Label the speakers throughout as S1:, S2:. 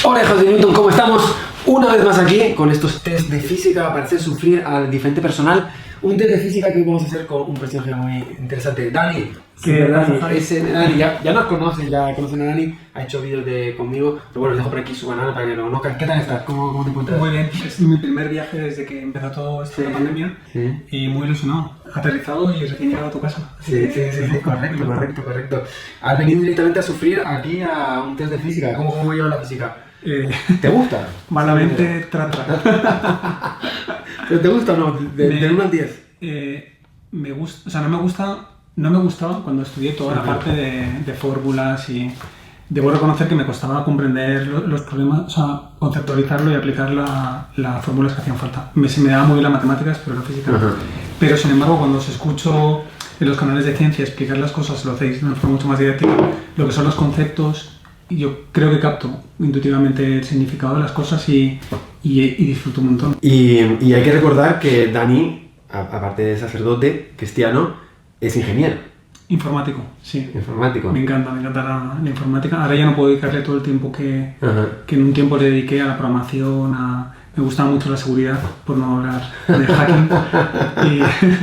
S1: Hola hijos de Newton, ¿cómo estamos? Una vez más aquí con estos test de física para hacer sufrir al diferente personal. Un test de física que vamos a hacer con un personaje muy interesante, Dani.
S2: ¿Qué
S1: Dani,
S2: Dani?
S1: Dani ya nos conocen, ya conocen a Dani, ha hecho vídeos conmigo, pero bueno, les dejo por aquí su canal para que lo conozcan. ¿Qué tal estás? ¿Cómo te encuentras?
S2: Muy bien, es mi primer viaje desde que empezó todo esto de la pandemia y muy ilusionado. Aterrizado y recién llegado a tu casa.
S1: Sí, correcto. Has venido directamente a sufrir aquí a un test de física. ¿Cómo lleva la física? ¿Te gusta?
S2: Malamente,
S1: ¿Pero te gusta o no? De 1 al 10.
S2: Me gusta, o sea, no me gustaba cuando estudié toda la parte de fórmulas y debo reconocer que me costaba comprender los problemas, o sea, conceptualizarlo y aplicar las fórmulas que hacían falta. Se me daba muy bien las matemáticas, pero la física no. Pero sin embargo, cuando os escucho en los canales de ciencia explicar las cosas, lo hacéis de una forma mucho más didáctica, lo que son los conceptos, yo creo que capto intuitivamente el significado de las cosas y disfruto un montón.
S1: Y hay que recordar que Dani, aparte de sacerdote cristiano, es ingeniero.
S2: Informático, sí.
S1: Informático.
S2: Me encanta la informática. Ahora ya no puedo dedicarle todo el tiempo que en un tiempo le dediqué a la programación, me gustaba mucho la seguridad, por no hablar de hacking.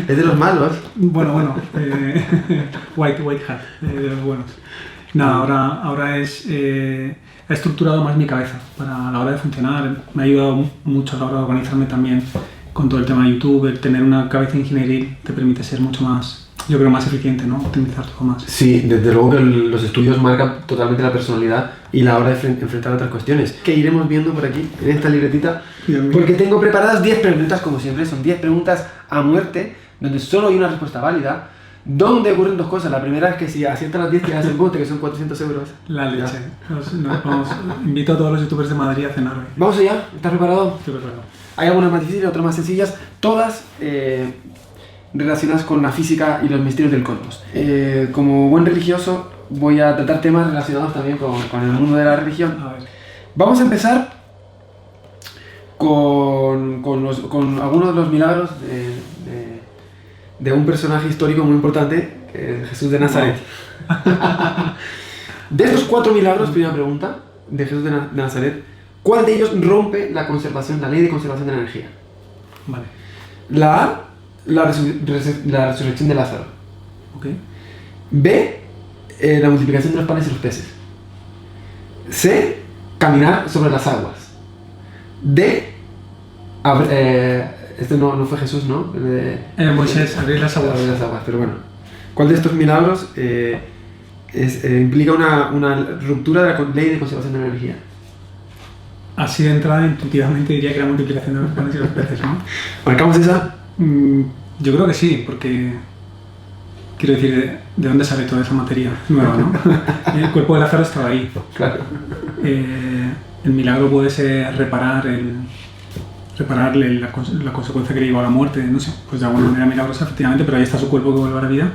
S1: Es de los malos.
S2: Bueno, white hat, de los buenos. Nada, ahora ha estructurado más mi cabeza para la hora de funcionar. Me ha ayudado mucho a la hora de organizarme también con todo el tema de YouTube. El tener una cabeza ingenieril te permite ser mucho más, yo creo, más eficiente, ¿no? Optimizar todo más.
S1: Sí, desde luego que los estudios marcan totalmente la personalidad y la hora de enfrentar otras cuestiones, que iremos viendo por aquí, en esta libretita, porque tengo preparadas 10 preguntas, como siempre, son 10 preguntas a muerte, donde solo hay una respuesta válida, donde ocurren dos cosas. La primera es que si aciertas las 10 te das el bote, que son 400 euros.
S2: La leche. Invito a todos los youtubers de Madrid a cenar hoy.
S1: ¿Vamos allá? ¿Estás preparado?
S2: Estoy preparado.
S1: Hay algunas más difíciles, otras más sencillas, todas relacionadas con la física y los misterios del cosmos. Como buen religioso voy a tratar temas relacionados también con el mundo de la religión.
S2: A ver.
S1: Vamos a empezar con algunos de los milagros de un personaje histórico muy importante, que es Jesús de Nazaret. De estos 4 milagros, primera pregunta, de Jesús de Nazaret, ¿cuál de ellos rompe la ley de conservación de la energía?
S2: Vale.
S1: La A, la resurrección de Lázaro.
S2: Ok.
S1: B, la multiplicación de los panes y los peces. C, caminar sobre las aguas. D, este no fue Jesús, ¿no?
S2: Moisés, abrir las aguas.
S1: Abrir las aguas, pero bueno. ¿Cuál de estos milagros implica una ruptura de la ley de conservación de la energía?
S2: Así de entrada, intuitivamente diría que la multiplicación de los panes y los peces, ¿no?
S1: ¿Marcamos esa?
S2: Yo creo que sí, porque quiero decir, ¿de dónde sale toda esa materia nueva, no? El cuerpo de Lázaro estaba ahí.
S1: Claro.
S2: El milagro puede ser repararle la consecuencia que le llevó a la muerte, no sé, pues de alguna manera milagrosa, efectivamente, pero ahí está su cuerpo que vuelve a la vida.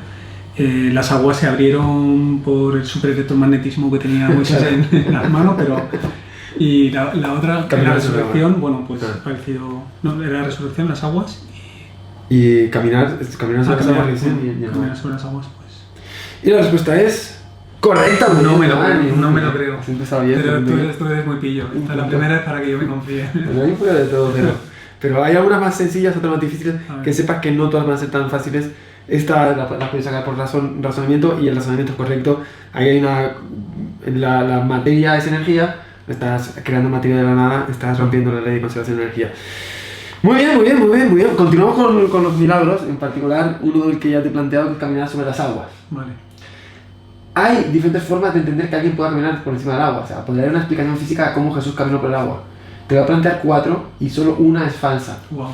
S2: Las aguas se abrieron por el super electromagnetismo que tenía Moisés en las manos, pero... Y la otra, la resurrección, bueno, pues parecido... No, era la resurrección, las aguas.
S1: Y caminar sobre las aguas.
S2: Caminar sobre las aguas, pues.
S1: Y la respuesta es... correcta.
S2: No me lo creo.
S1: Has empezado bien.
S2: Pero tú eres muy pillo. Esta es la primera vez para que yo me confíe.
S1: Bueno, hay un poco de todo, pero hay algunas más sencillas, otras más difíciles, que sepas que no todas van a ser tan fáciles. Esta la puedes sacar por razonamiento, y el razonamiento es correcto. Ahí hay la materia es energía, estás creando materia de la nada, estás rompiendo la ley de conservación de energía. Muy bien. Continuamos con los milagros, en particular uno del que ya te he planteado, que es caminar sobre las aguas.
S2: Vale.
S1: Hay diferentes formas de entender que alguien pueda caminar por encima del agua. O sea, podría haber una explicación física de cómo Jesús caminó por el agua. Te voy a plantear 4 y solo una es falsa.
S2: Wow.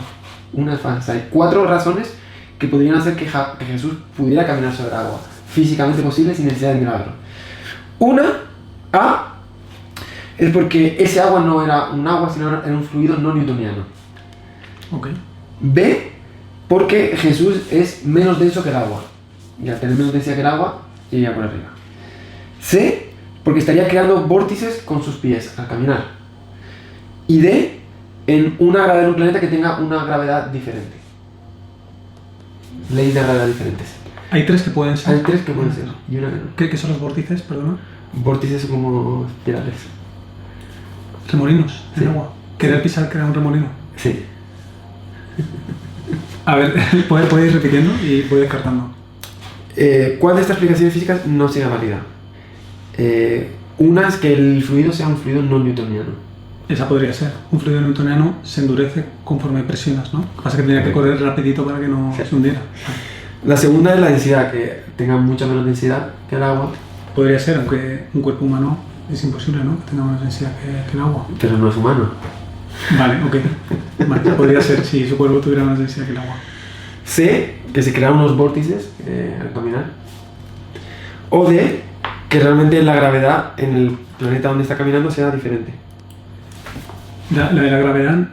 S1: Una es falsa. Hay 4 razones que podrían hacer que Jesús pudiera caminar sobre el agua. Físicamente posible sin necesidad de milagro. Una, A, es porque ese agua no era un agua, sino era un fluido no newtoniano.
S2: Ok.
S1: B, porque Jesús es menos denso que el agua. Y al tener menos densidad que el agua, iría por arriba. C, porque estaría creando vórtices con sus pies al caminar. Y D, en una gravedad de un planeta que tenga una gravedad diferente. Leyes de gravedad diferentes.
S2: Hay 3 que pueden ser.
S1: Hay 3 que pueden ser y una que no.
S2: ¿Qué son los vórtices, perdona?
S1: Vórtices como espirales.
S2: remolinos en
S1: Sí.
S2: agua. Querer pisar crea un remolino.
S1: Sí.
S2: A ver, puedes ir repitiendo y voy descartando.
S1: ¿Cuál de estas explicaciones físicas no sería válida? Una es que el fluido sea un fluido no newtoniano.
S2: Esa podría ser. Un fluido newtoniano se endurece conforme presionas, ¿no? Lo que pasa es que tendría que correr rapidito para que no se hundiera.
S1: La segunda es la densidad, que tenga mucha menos densidad que el agua.
S2: Podría ser, aunque un cuerpo humano es imposible, ¿no? Que tenga más densidad que el agua.
S1: Pero no es humano.
S2: Vale, ok. Vale, podría ser si su cuerpo tuviera más densidad que el agua.
S1: C, que se crean unos vórtices al caminar. O D, que realmente la gravedad en el planeta donde está caminando sea diferente.
S2: La de la gravedad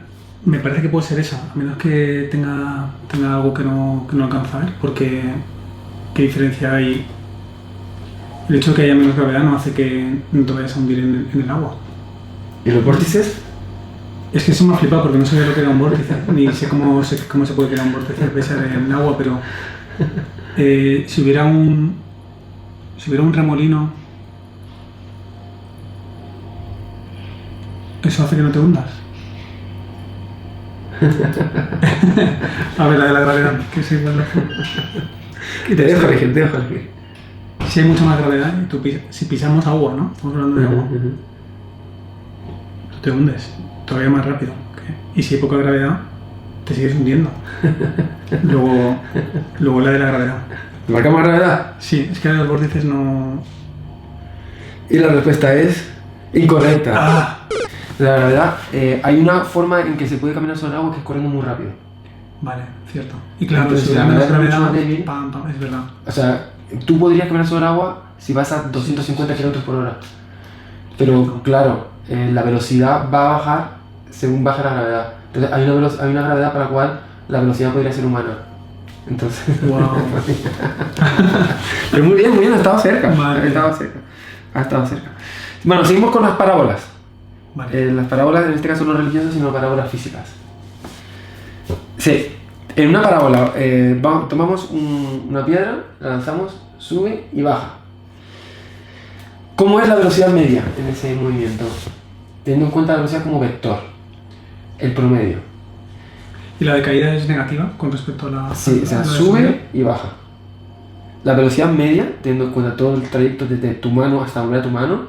S2: me parece que puede ser esa, a menos que tenga algo que no alcanza a ver, porque ¿qué diferencia hay? El hecho de que haya menos gravedad no hace que no te vayas a hundir en el agua.
S1: ¿Y los vórtices?
S2: Es que eso me ha flipado porque no sabía lo que era un vórtice, ni sé cómo se puede crear un vórtice pesar en el agua, pero si hubiera un remolino, eso hace que no te hundas. A ver, la de la gravedad, que es igual la
S1: Te dejo corregir, te dejo corregir.
S2: Si hay mucha más gravedad, si pisamos agua, ¿no? Estamos hablando de agua. Tú te hundes todavía más rápido. Y si hay poca gravedad, te sigues hundiendo. Luego la de la gravedad.
S1: ¿Marcamos gravedad?
S2: Sí, es que la de los vórtices no...
S1: Y la respuesta es incorrecta.
S2: ¡Ah!
S1: La gravedad, hay una forma en que se puede caminar sobre el agua que es corriendo muy rápido.
S2: Vale, cierto. Y claro,
S1: Entonces,
S2: si
S1: la
S2: hay menos
S1: gravedad es mucho
S2: gravedad,
S1: más débil.
S2: pam, es verdad.
S1: O sea, tú podrías caminar sobre el agua si vas a 250 km por hora. Pero claro, la velocidad va a bajar según baja la gravedad. Entonces hay una gravedad para la cual la velocidad podría ser humana. Entonces...
S2: Wow.
S1: Pero muy bien, ha estado cerca.
S2: Madre.
S1: Ha estado cerca. Bueno, seguimos con las parábolas.
S2: Vale.
S1: Las parábolas en este caso no religiosas, sino parábolas físicas. Sí, en una parábola tomamos una piedra, la lanzamos, sube y baja. ¿Cómo es la velocidad media en ese movimiento? Teniendo en cuenta la velocidad como vector, el promedio.
S2: ¿Y la de caída es negativa con respecto a la...
S1: Sí, o sea, sube y baja. La velocidad media, teniendo en cuenta todo el trayecto desde tu mano hasta volver a tu mano,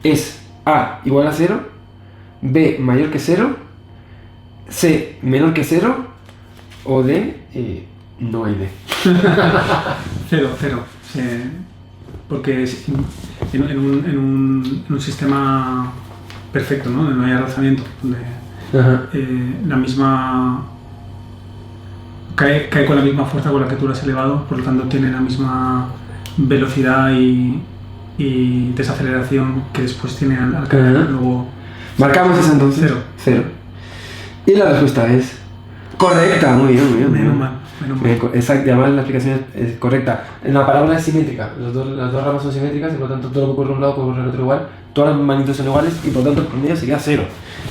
S1: es A igual a 0, B mayor que 0, C menor que 0 o D no hay D.
S2: Cero. Sí, porque en un sistema perfecto, ¿no? Donde no haya rozamiento, donde la misma... Cae con la misma fuerza con la que tú lo has elevado, por lo tanto tiene la misma velocidad y desaceleración que después tiene al caer. Luego...
S1: Marcamos esa entonces. Cero. Y la respuesta es correcta. Muy bien.
S2: Menos mal.
S1: Exacto, y además la explicación es correcta. En la parábola es simétrica, las dos ramas son simétricas y por lo tanto todo lo que ocurre a un lado ocurre al otro igual, todas las magnitudes son iguales y por lo tanto el promedio sería 0.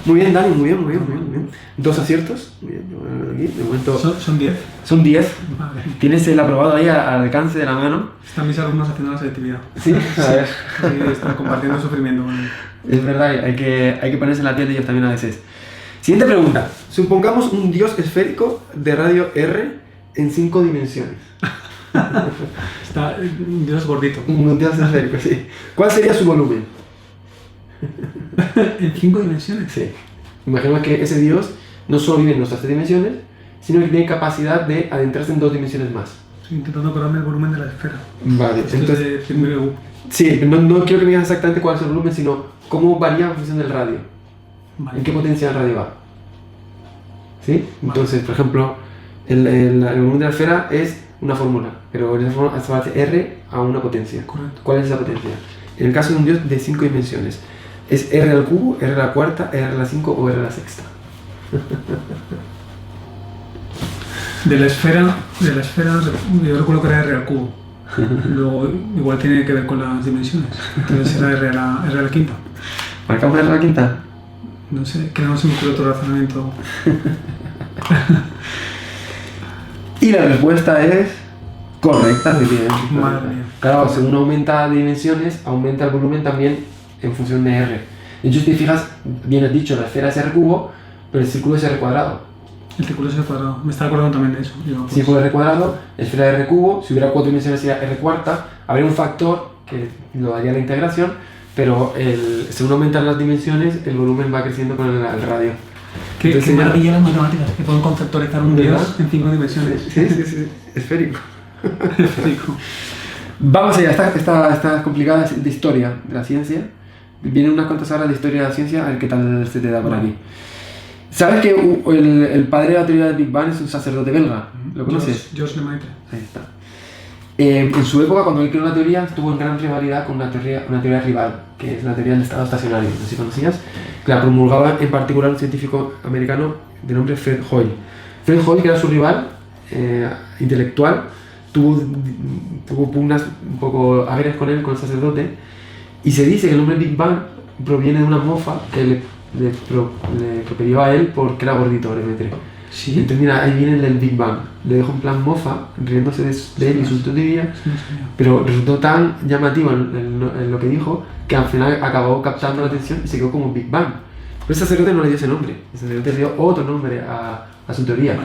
S1: Muy bien, Dani, muy bien. 2 aciertos. Muy bien, aquí, de momento...
S2: Son 10.
S1: Son 10.
S2: Madre.
S1: Tienes el aprobado ahí al alcance de la mano.
S2: Están mis alumnos haciendo la selectividad.
S1: Sí, a ver.
S2: Sí, están compartiendo sufrimiento con él.
S1: Es verdad, hay que ponerse en la piel de ellos también a veces. Siguiente pregunta. Supongamos un dios esférico de radio R en 5 dimensiones.
S2: Está un dios gordito.
S1: Un dios esférico, sí. ¿Cuál sería su volumen?
S2: ¿En 5 dimensiones?
S1: Sí. Imaginemos que ese dios no solo vive en nuestras 3 dimensiones, sino que tiene capacidad de adentrarse en 2 dimensiones más.
S2: Estoy intentando acordarme el volumen de la esfera.
S1: Vale,
S2: Esto
S1: entonces...
S2: es de primero U.
S1: Sí, no quiero que me digas exactamente cuál es el volumen, sino cómo varía en función del radio.
S2: Vale.
S1: ¿En qué potencia el radio va? ¿Sí? Entonces, por ejemplo, el volumen de la esfera es una fórmula, pero en esa fórmula se base R a una potencia.
S2: Correcto.
S1: ¿Cuál es esa potencia? En el caso de un dios de 5 dimensiones, ¿es R al cubo, R a la cuarta, R a la 5 o R a la sexta?
S2: De la esfera yo recuerdo que era R al cubo. Luego igual tiene que ver con las dimensiones. Entonces será R a la quinta.
S1: ¿Marcamos R a la quinta?
S2: No sé, que no se me ocurre otro razonamiento.
S1: Y la respuesta es correcta, efectivamente.
S2: Madre mía.
S1: Claro, según aumenta de dimensiones, aumenta el volumen también en función de R. De hecho, si te fijas, bien has dicho, la esfera es R cubo, pero el círculo es R cuadrado.
S2: El círculo es R cuadrado. Me estaba acordando también de eso.
S1: Círculo R cuadrado, esfera R cubo, si hubiera 4 dimensiones sería R cuarta, habría un factor que lo daría la integración, pero según aumentan las dimensiones, el volumen va creciendo con el radio.
S2: Qué maravilla las matemáticas, que pueden conceptualizar un dios en 5 dimensiones.
S1: Sí, esférico.
S2: Esférico.
S1: Vamos allá, esta complicada de historia de la ciencia. Vienen unas cuantas horas de historia de la ciencia, a ver qué tal se te da por aquí. ¿Sabes que el padre de la teoría del Big Bang es un sacerdote belga? ¿Lo conoces?
S2: Georges Lemaitre.
S1: Ahí está. En su época, cuando él creó la teoría, estuvo en gran rivalidad con una teoría rival, que es la teoría del estado estacionario, no sé si conocías, que la promulgaba en particular un científico americano de nombre Fred Hoyle. Fred Hoyle, que era su rival intelectual, tuvo pugnas un poco agrias con él, con el sacerdote, y se dice que el nombre Big Bang proviene de una mofa que le properió a él porque era gordito, Lemaitre.
S2: Sí.
S1: Entonces mira, ahí viene el del Big Bang. Le dejo en plan mofa, riéndose de él y su teoría, pero resultó tan llamativo en lo que dijo que al final acabó captando la atención y se quedó como Big Bang. Pero el sacerdote no le dio ese nombre, el sacerdote le dio otro nombre a su teoría,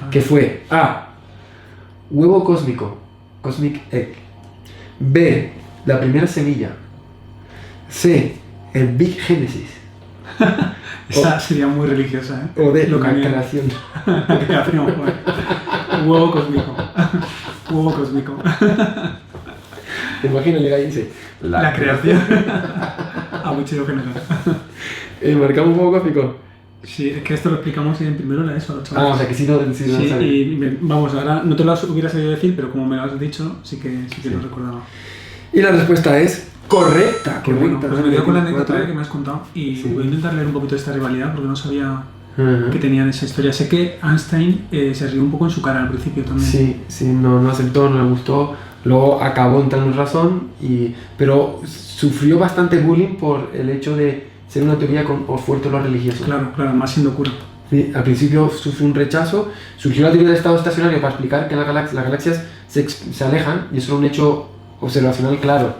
S1: que fue A. Huevo cósmico, Cosmic Egg. B. La primera semilla. C. El Big Genesis.
S2: Esa sería muy religiosa, ¿eh?
S1: O D. La creación.
S2: La creación, joder. Huevo cósmico. Huevo cósmico.
S1: Te imaginas, le dice
S2: la creación. Abucheo general.
S1: ¿Marcamos un huevo cósmico?
S2: Sí, es que esto lo explicamos en primero la ESO.
S1: O sea que sí lo sabes.
S2: Y vamos, ahora no te lo hubiera sabido decir, pero como me lo has dicho, sí que lo recordaba.
S1: Y la respuesta es correcta.
S2: Qué bueno, pues me quedo con la anécdota que me has contado y voy a intentar leer un poquito de esta rivalidad porque no sabía que tenían esa historia. Sé que Einstein se rió un poco en su cara al principio también.
S1: Sí, no aceptó, no le gustó. Luego acabó entrando en razón, pero sufrió bastante bullying por el hecho de ser una teoría con fuerte lo religioso.
S2: Claro, más siendo cura.
S1: Sí, al principio sufrió un rechazo, surgió la teoría del estado estacionario para explicar que las galaxias se alejan, y eso era un hecho observacional claro.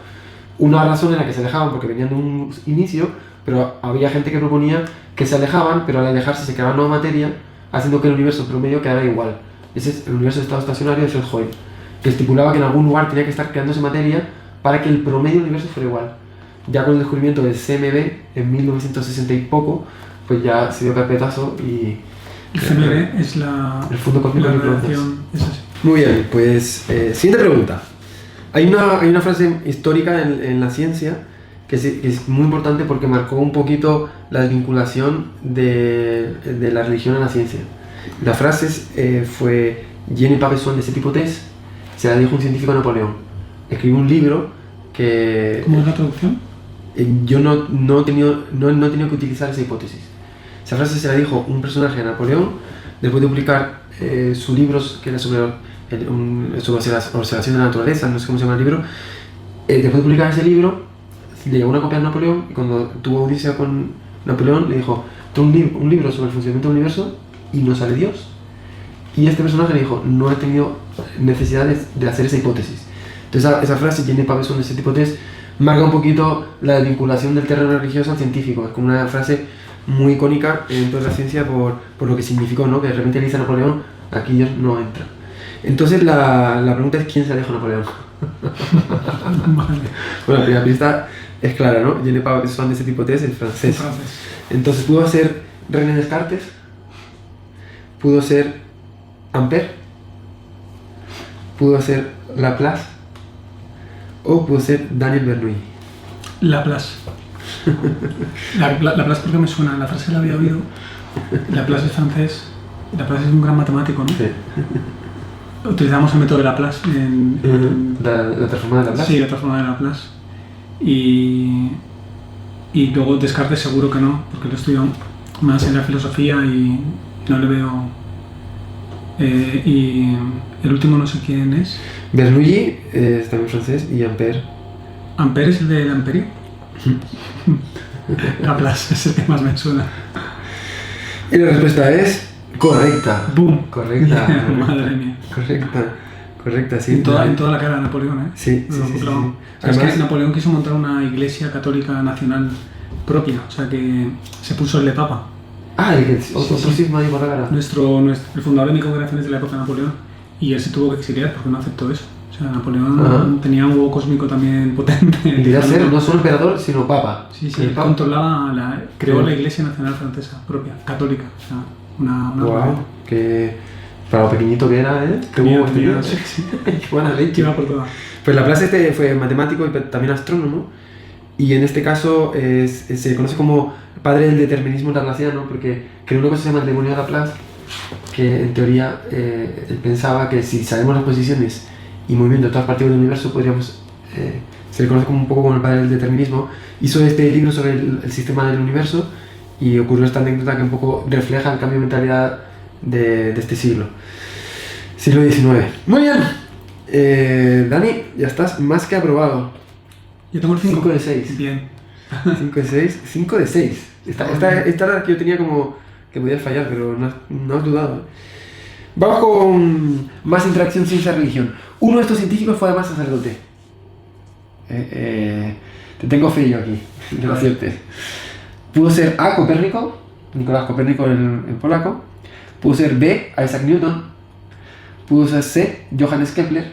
S1: Una razón era que se alejaban porque venían de un inicio, pero había gente que proponía que se alejaban, pero al alejarse se creaba nueva materia, haciendo que el universo promedio quedara igual. Ese es el universo de estado estacionario de Fred Hoyle, que estipulaba que en algún lugar tenía que estar creándose materia para que el promedio del universo fuera igual. Ya con el descubrimiento del CMB en 1960 y poco, pues ya se dio carpetazo y...
S2: El CMB es el
S1: fondo cósmico de microondas.
S2: Es
S1: Muy bien, pues siguiente pregunta. Hay una frase histórica en la ciencia que es muy importante porque marcó un poquito la desvinculación de la religión a la ciencia. La frase fue Jenny Papeson de cette hypothèse, se la dijo un científico a Napoleón. Escribió un libro que...
S2: ¿Cómo es la traducción?
S1: Yo no he tenido que utilizar esa hipótesis. Esa frase se la dijo un personaje de Napoleón después de publicar sus libros que era sobre la observación de la naturaleza, no sé cómo se llama el libro. Después de publicar ese libro, le llegó una copia a Napoleón y cuando tuvo audiencia con Napoleón le dijo: tengo un libro sobre el funcionamiento del universo y no sale Dios. Y este personaje le dijo: no he tenido necesidad de hacer esa hipótesis. Entonces esa frase, Jenny Papeson de cette hypothèse, marca un poquito la vinculación del terreno religioso al científico. Es como una frase muy icónica en toda la ciencia por lo que significó, ¿no? Que de repente le dice a Napoleón: aquí Dios no entra. Entonces la pregunta es: ¿quién se la dijo a Napoleón? Bueno, la primera pista es clara, ¿no? Jenny Papeson de cette hypothèse, el francés. Entonces pudo ser René Descartes, pudo ser Ampère, pudo ser Laplace o pudo ser Daniel Bernoulli.
S2: Laplace. Laplace porque me suena, la frase la había oído. Laplace es francés. Laplace es un gran matemático, ¿no?
S1: Sí.
S2: Utilizamos el método de Laplace
S1: ¿La transformada de Laplace?
S2: Sí, la transformada de Laplace. Y luego Descartes seguro que no, porque lo estudio más en la filosofía y no le veo... y el último no sé quién es.
S1: Bernoulli es también francés y Ampère.
S2: ¿Ampère es el del amperio? Laplace es el que más me suena.
S1: Y la respuesta es correcta.
S2: ¡Boom!
S1: Correcta.
S2: Madre mía.
S1: Correcta, sí.
S2: En toda la cara de Napoleón, ¿eh?
S1: Sí.
S2: Además, es que Napoleón quiso montar una iglesia católica nacional propia, o sea que se puso el de papa.
S1: Ah, otro cisma ahí por la cara.
S2: El fundador de microcreaciones de la época de Napoleón, y él se tuvo que exiliar porque no aceptó eso. O sea, Napoleón tenía un huevo cósmico también potente.
S1: Quería ser no solo emperador, sino papa.
S2: Sí, él controlaba, creó la Iglesia Nacional Francesa propia, católica. O sea, una
S1: wow, que para lo pequeñito que era, ¿eh? Qué buena leche.
S2: Iba por todas.
S1: Pues Laplace fue matemático y también astrónomo, y en este caso se conoce como padre del determinismo laplaciano, porque creó una cosa que se llama el demonio de Laplace, que en teoría él pensaba que si sabemos las posiciones y movimiento de todas partes del universo, se le conoce como un poco como el padre del determinismo. Hizo este libro sobre el sistema del universo, y ocurrió esta anécdota que un poco refleja el cambio de mentalidad de este siglo XIX. Muy bien, Dani, ya estás más que aprobado.
S2: Yo tengo el 5.
S1: 5 de 6.
S2: Bien.
S1: 5 de 6. 5 de 6. Esta era la que yo tenía como que podía fallar, pero no has dudado. Vamos con más interacción ciencia-religión. Uno de estos científicos fue además sacerdote. Te tengo fe yo aquí, que lo aciertes. Pudo ser A. Copérnico, Nicolás Copérnico en polaco. Pudo ser B. Isaac Newton. Pudo ser C. Johannes Kepler.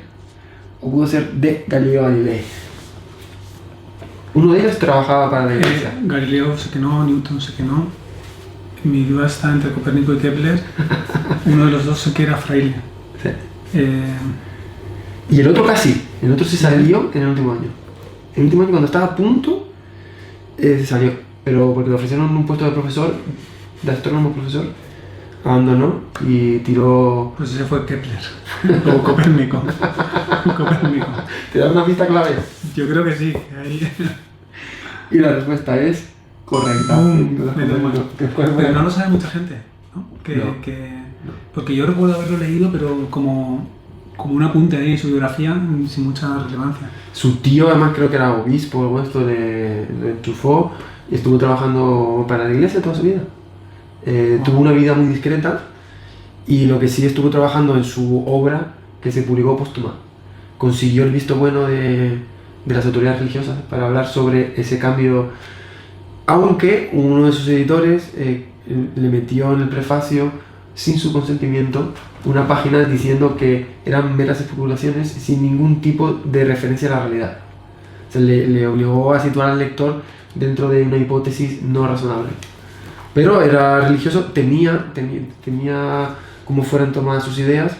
S1: O pudo ser D. Galileo Galilei. Uno de ellos trabajaba para la Iglesia.
S2: Galileo sé que no, Newton sé que no. Mi duda está entre Copérnico y Kepler. Uno de los dos sé que era fraile.
S1: Sí. Y el otro casi. El otro se salió en el último año. En el último año, cuando estaba a punto, se salió. Pero porque le ofrecieron un puesto de profesor, de astrónomo profesor, abandonó y tiró...
S2: Pues ese fue Kepler. O Copérnico. Copérnico.
S1: ¿Te da una pista clave?
S2: Yo creo que sí. Ahí...
S1: Y la respuesta es correcta.
S2: Pero no lo sabe mucha gente, ¿no? Porque yo recuerdo haberlo leído, pero como un apunte ahí en su biografía, sin mucha relevancia.
S1: Su tío además creo que era obispo o algo esto le enchufó y estuvo trabajando para la iglesia toda su vida. Tuvo una vida muy discreta, y lo que sí estuvo trabajando en su obra, que se publicó póstuma. Consiguió el visto bueno de las autoridades religiosas para hablar sobre ese cambio, aunque uno de sus editores le metió en el prefacio, sin su consentimiento, una página diciendo que eran meras especulaciones sin ningún tipo de referencia a la realidad. O sea, le obligó a situar al lector dentro de una hipótesis no razonable. Pero era religioso, temía cómo fueran tomadas sus ideas,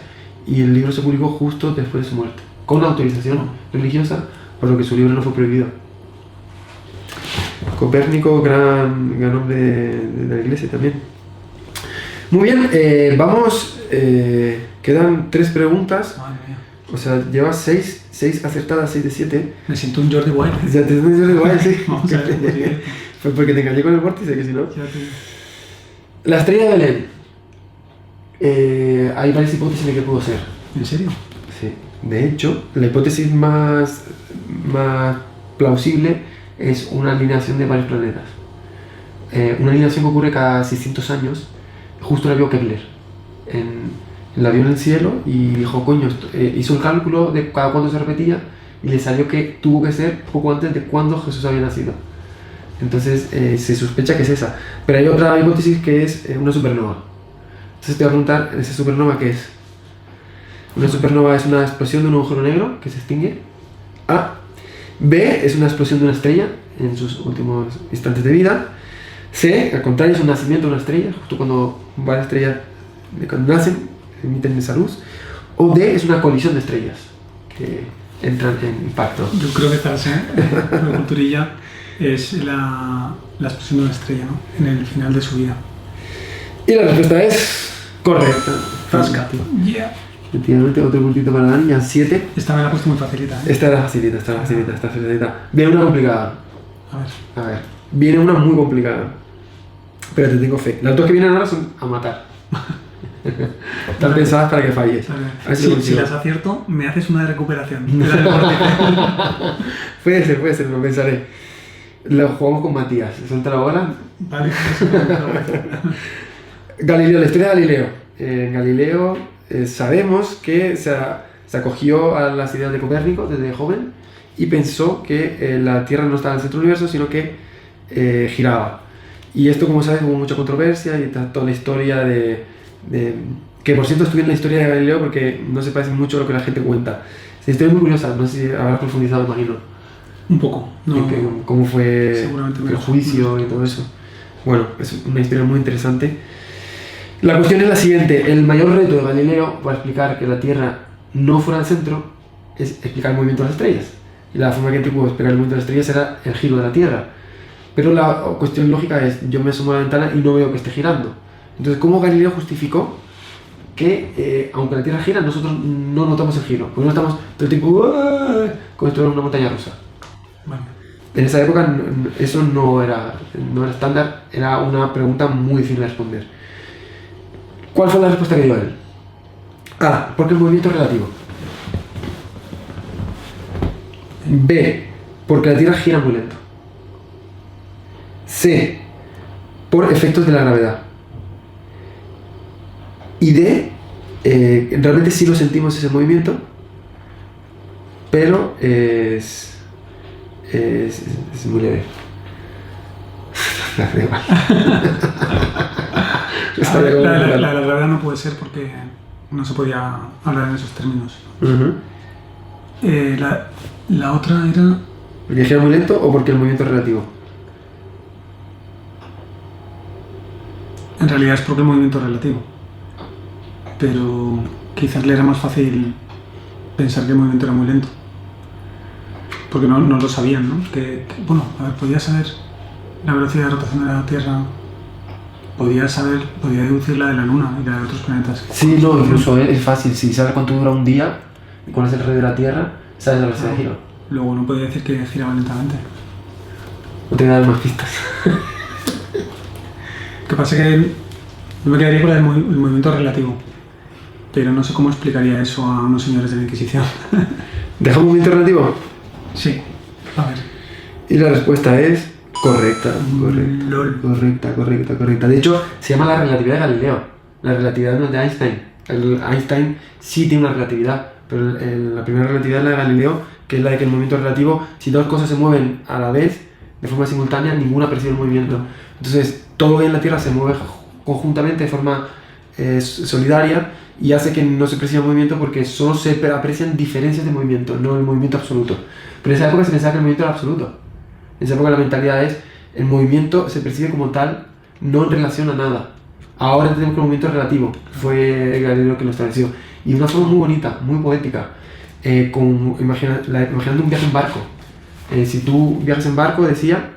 S1: y el libro se publicó justo después de su muerte, con autorización religiosa, por lo que su libro no fue prohibido. Copérnico, gran hombre de la iglesia también. Muy bien, vamos, quedan 3 preguntas. O sea, llevas 6 acertadas, 6 de 7.
S2: Me siento un Jordi Wild.
S1: Ya te siento un Jordi Wild, sí.
S2: Vamos a ver,
S1: Fue porque te engañé con el vórtice, que si no... La estrella de Belén. Hay varias hipótesis de qué pudo ser.
S2: ¿En serio?
S1: Sí. De hecho, la hipótesis más plausible es una alineación de varios planetas. Una alineación que ocurre cada 600 años. Justo la vio Kepler. La vio en el cielo y dijo, coño, hizo el cálculo de cada cuánto se repetía, y le salió que tuvo que ser poco antes de cuando Jesús había nacido. Entonces se sospecha que es esa. Pero hay otra hipótesis que es una supernova. Entonces te voy a preguntar, ¿esa supernova qué es? Una supernova es una explosión de un agujero negro que se extingue. A. B. Es una explosión de una estrella en sus últimos instantes de vida. C. Al contrario, es un nacimiento de una estrella, justo cuando varias estrellas cuando nacen, emiten esa luz. O D. Es una colisión de estrellas que entran en impacto.
S2: Yo creo que esta C, la culturilla, es la explosión de una estrella, ¿no? En el final de su vida.
S1: Y la respuesta es correcta.
S2: Fasca. Yeah.
S1: Efectivamente, otro puntito para Dani, ya 7.
S2: Esta me la he puesto muy facilita, ¿eh?
S1: Esta era facilita, esta facilita. Viene una complicada.
S2: A ver.
S1: Viene una muy complicada. Pero te tengo fe. Las dos que vienen ahora son a matar. Están pensadas para que falles.
S2: A ver si las acierto, me haces una de recuperación.
S1: Puede ser, lo pensaré. Lo jugamos con Matías. ¿Suelta la bola?
S2: Vale.
S1: Galileo, la historia de Galileo. Galileo sabemos que se acogió a las ideas de Copérnico desde joven y pensó que la Tierra no estaba en el centro del universo, sino que giraba. Y esto, como sabes, hubo mucha controversia y toda la historia que por cierto estudié en la historia de Galileo porque no se parece mucho a lo que la gente cuenta. Es una historia muy curiosa, no sé si habrás profundizado, imagino.
S2: Un poco, no.
S1: Cómo fue el juicio y todo eso. Bueno, es una historia muy interesante. La cuestión es la siguiente: el mayor reto de Galileo para explicar que la Tierra no fuera el centro es explicar el movimiento de las estrellas. Y la forma que te puedo explicar el movimiento de las estrellas era el giro de la Tierra. Pero la cuestión lógica es, yo me asomo a la ventana y no veo que esté girando. Entonces, ¿cómo Galileo justificó que, aunque la Tierra gira, nosotros no notamos el giro? Porque no estamos todo el tiempo como esto era una montaña rusa.
S2: Bueno.
S1: En esa época eso no era estándar, era una pregunta muy difícil de responder. ¿Cuál fue la respuesta que dio él? A, porque el movimiento es relativo. B, porque la Tierra gira muy lento. C, por efectos de la gravedad. Y D, realmente sí lo sentimos ese movimiento, pero es muy leve. Da igual.
S2: La de la gravedad no puede ser porque no se podía hablar en esos términos. La otra era...
S1: ¿Porque gira muy lento o porque el movimiento es relativo?
S2: En realidad es porque el movimiento es relativo. Pero quizás le era más fácil pensar que el movimiento era muy lento. Porque no lo sabían, ¿no? Bueno, a ver, podía saber la velocidad de rotación de la Tierra, podía deducir la de la Luna y la de otros planetas.
S1: Sí, no, incluso es fácil. Si sabes cuánto dura un día y cuál es el radio de la Tierra, sabes la velocidad de giro.
S2: Luego no podía decir que giraba lentamente.
S1: No te voy a dar más pistas.
S2: Lo que pasa es que yo me quedaría con el movimiento relativo, pero no sé cómo explicaría eso a unos señores de la Inquisición.
S1: ¿Deja un movimiento relativo?
S2: Sí, a ver.
S1: Y la respuesta es correcta. De hecho, se llama la relatividad de Galileo. La relatividad no es de Einstein. Einstein sí tiene una relatividad, pero la primera relatividad es la de Galileo, que es la de que el movimiento es relativo. Si dos cosas se mueven a la vez, de forma simultánea, ninguna percibe el movimiento. Entonces, todo en la Tierra se mueve conjuntamente de forma solidaria y hace que no se perciba el movimiento porque solo se aprecian diferencias de movimiento, no el movimiento absoluto. Pero en esa época se pensaba que el movimiento era absoluto. En esa época la mentalidad es, el movimiento se percibe como tal, no en relación a nada. Ahora tenemos que el movimiento es relativo. Fue Galileo que lo estableció. Y de una forma muy bonita, muy poética. Imaginando un viaje en barco. Si tú viajas en barco, decía,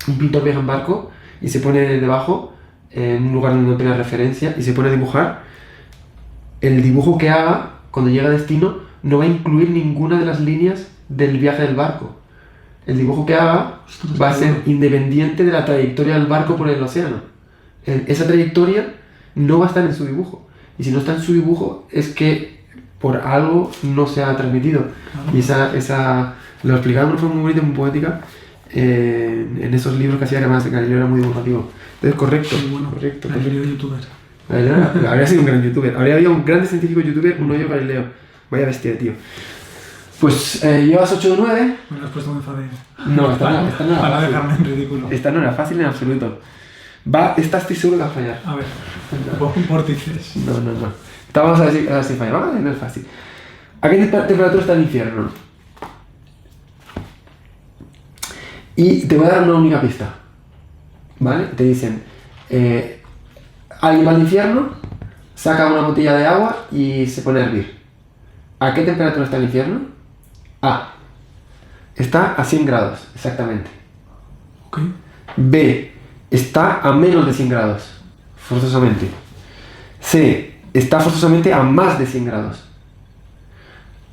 S1: un pintor viaja en barco y se pone debajo, en un lugar donde no tenga referencia, y se pone a dibujar. El dibujo que haga, cuando llegue a destino, no va a incluir ninguna de las líneas del viaje del barco. El dibujo que haga va a ser independiente de la trayectoria del barco por el océano. Esa trayectoria no va a estar en su dibujo. Y si no está en su dibujo, es que por algo no se ha transmitido. Y esa lo explicaba de una forma muy bonita y muy poética en esos libros que hacía, que además Galileo era muy divulgativo. Entonces, correcto.
S2: Galileo youtuber.
S1: Habría sido un gran youtuber. Habría habido un gran científico youtuber, uno yo Galileo. Vaya bestia, tío. Pues llevas 8 de 9.
S2: Me lo has puesto muy fácil.
S1: No, esta no era fácil.
S2: Para dejarme en ridículo.
S1: Esta no era fácil en absoluto. Esta estoy seguro que va a fallar.
S2: A ver, vórtices.
S1: No. Vamos a ver si falla. Vamos a ver, no es fácil. ¿A qué temperatura está el infierno? Y te voy a dar una única pista. ¿Vale? Te dicen, alguien va al infierno, saca una botella de agua y se pone a hervir. ¿A qué temperatura está el infierno? A. Está a 100 grados, exactamente.
S2: Ok.
S1: B. Está a menos de 100 grados, forzosamente. C. Está forzosamente a más de 100 grados.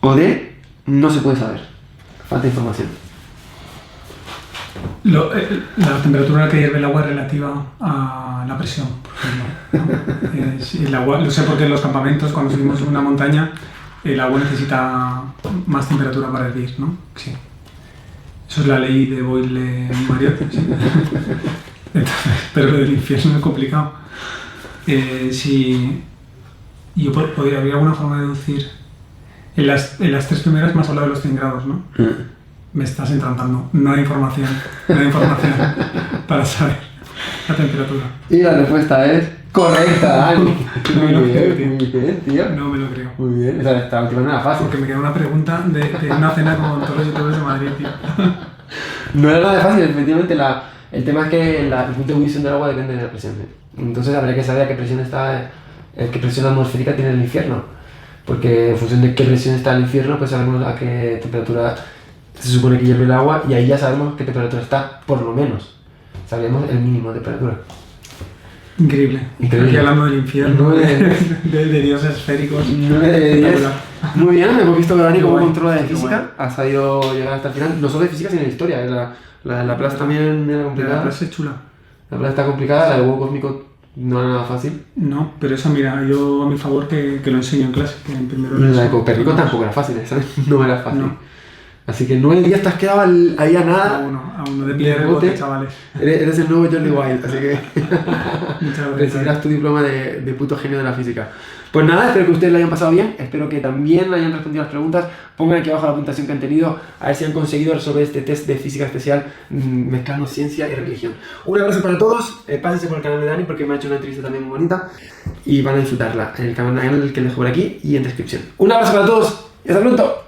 S1: O D. No se puede saber. Falta información.
S2: La temperatura a la que hierve el agua es relativa a la presión, por ejemplo. El agua, lo sé porque en los campamentos, cuando subimos una montaña, el agua necesita más temperatura para hervir, ¿no? Sí. Eso es la ley de Boyle-Mariotte, sí. Entonces, pero lo del infierno es complicado. ¿Habría alguna forma de deducir? En las tres primeras me has hablado de los 100 grados, ¿no? Me estás entrampando. No hay información para saber la temperatura.
S1: Y la respuesta es correcta, Dani.
S2: No me lo creo, tío.
S1: Muy bien, tío.
S2: No me lo creo.
S1: Muy bien. Esta última no era fácil.
S2: Porque me queda una pregunta de una cena con Torres y Torres de Madrid, tío.
S1: No era nada fácil, efectivamente. El tema es que el punto de ebullición del agua depende de la presión. Entonces habría que saber a qué presión atmosférica tiene el infierno. Porque en función de qué presión está el infierno, pues sabemos a qué temperatura se supone que hierve el agua y ahí ya sabemos qué temperatura está, por lo menos. Sabemos el mínimo de temperatura.
S2: Increíble. Aquí hablando del infierno, de dioses esféricos.
S1: 9 de 10. Muy bien, hemos visto que Dani como controla de
S2: Qué
S1: física, ha sabido llegar hasta el final. No solo de física, sino de historia. La plaza también era complicada.
S2: La plaza es chula.
S1: La plaza está complicada, la del huevo cósmico no era nada fácil.
S2: No, pero eso mira, yo a mi favor que lo enseño en clase, que en primero
S1: La de Copérnico tampoco era fácil, ¿sabes? No era fácil.
S2: No.
S1: Así que 9 días te has quedado ahí a nada.
S2: A uno de piedra de bote, chavales.
S1: Eres el nuevo Jordi Wild, así que
S2: Muchas gracias.
S1: recibirás tu diploma de puto genio de la física. Pues nada, espero que ustedes lo hayan pasado bien, espero que también hayan respondido las preguntas, pongan aquí abajo la puntuación que han tenido, a ver si han conseguido resolver este test de física especial mezclando ciencia y religión. Un abrazo para todos, pásense por el canal de Dani porque me ha hecho una entrevista también muy bonita y van a disfrutarla en el canal que les dejo por aquí y en descripción. Un abrazo para todos y hasta pronto.